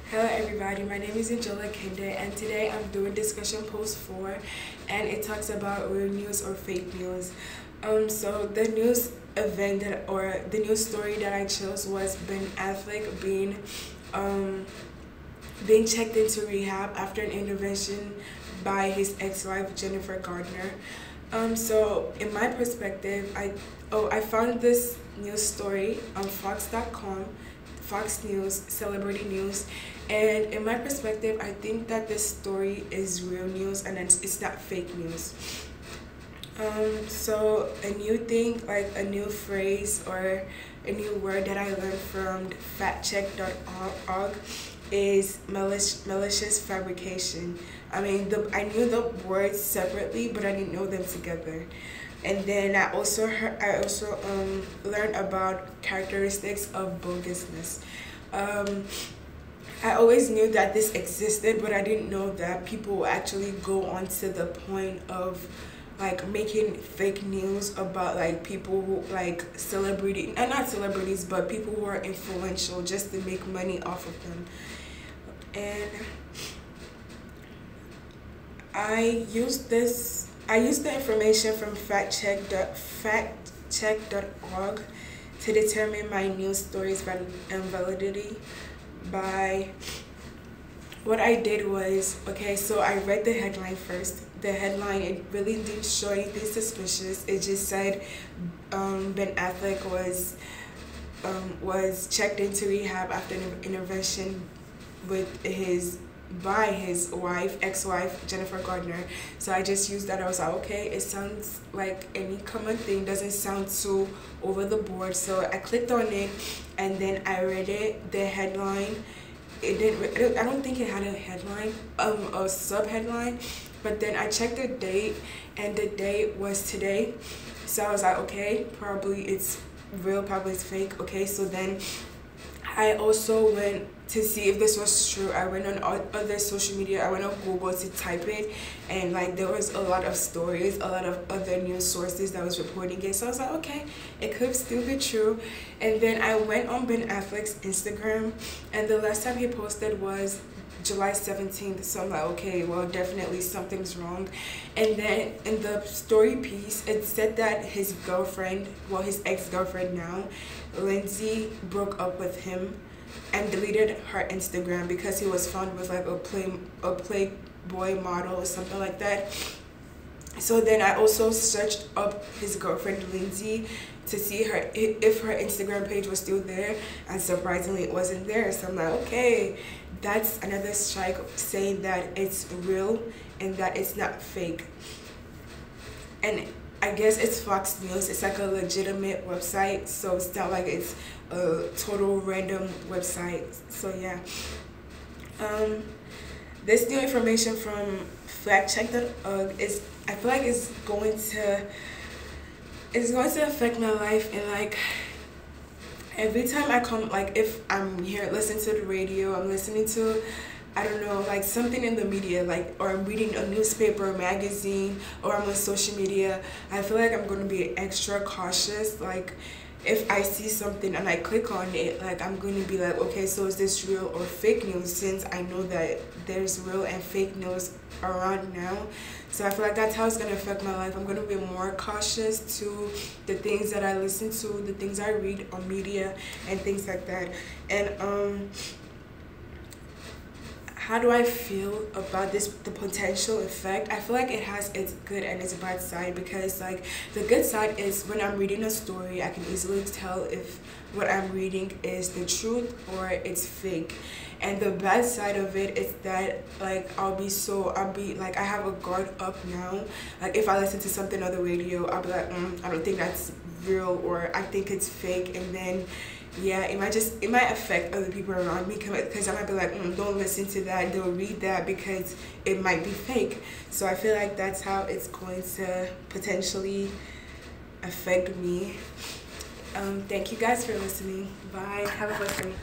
Hello everybody, my name is Angela Kende and today I'm doing discussion post 4 and it talks about real news or fake news. So the news event or the news story that I chose was Ben Affleck being checked into rehab after an intervention by his ex-wife Jennifer Gardner. So in my perspective, I found this news story on Fox.com, Fox News, Celebrity News, and in my perspective, I think that this story is real news and it's not fake news. So a new thing, like a new phrase or a new word that I learned from factcheck.org is malicious fabrication. I mean, I knew the words separately, but I didn't know them together. And then I also learned about characteristics of bogusness. I always knew that this existed, but I didn't know that people actually go on to the point of like making fake news about like people who like celebrity and not celebrities but people who are influential just to make money off of them. And I used the information from factcheck.org to determine my news stories validity. By what I did was, okay, so I read the headline first. The headline, it really didn't show anything suspicious. It just said Ben Affleck was checked into rehab after an intervention by his ex-wife Jennifer Gardner. So I just used that. I was like, okay, it sounds like any common thing, doesn't sound too over the board. So I clicked on it and then I read it. The headline, I don't think it had a headline, a sub-headline, but then I checked the date and the date was today. So I was like, okay, probably it's real, probably it's fake. Okay, so then I also went to see if this was true. I went on other social media. I went on Google to type it, and like there was a lot of stories, a lot of other news sources that was reporting it. So I was like, okay, it could still be true. And then I went on Ben Affleck's Instagram, and the last time he posted was July 17th. So I'm like, okay, well, definitely something's wrong. And then in the story piece, it said that his girlfriend, well, his ex-girlfriend now, Lindsay, broke up with him and deleted her Instagram because he was found with like a Playboy model or something like that. So then I also searched up his girlfriend Lindsay to see if her Instagram page was still there, and surprisingly it wasn't there. So I'm like, okay, that's another strike saying that it's real and that it's not fake. And I guess it's Fox News. It's like a legitimate website, so it's not like it's a total random website. So yeah, this new information from factcheck.org is, I feel like it's going to affect my life. And like every time I come, like if I'm here listening to the radio, I'm listening to, I don't know, like something in the media, like, or I'm reading a newspaper, a magazine, or I'm on social media, I feel like I'm going to be extra cautious. Like if I see something and I click on it, like I'm going to be like, okay, so is this real or fake news, since I know that there's real and fake news around now. So I feel like that's how it's going to affect my life. I'm going to be more cautious to the things that I listen to, the things I read on media and things like that. And how do I feel about the potential effect? I feel like it has its good and its bad side, because like the good side is when I'm reading a story, I can easily tell if what I'm reading is the truth or it's fake. And the bad side of it is that like I'll be like, I have a guard up now. Like if I listen to something on the radio, I'll be like, I don't think that's real, or I think it's fake. And then yeah, it might affect other people around me, because I might be like, don't listen to that, don't read that, because it might be fake. So I feel like that's how it's going to potentially affect me. Thank you guys for listening. Bye. Have a blessed day.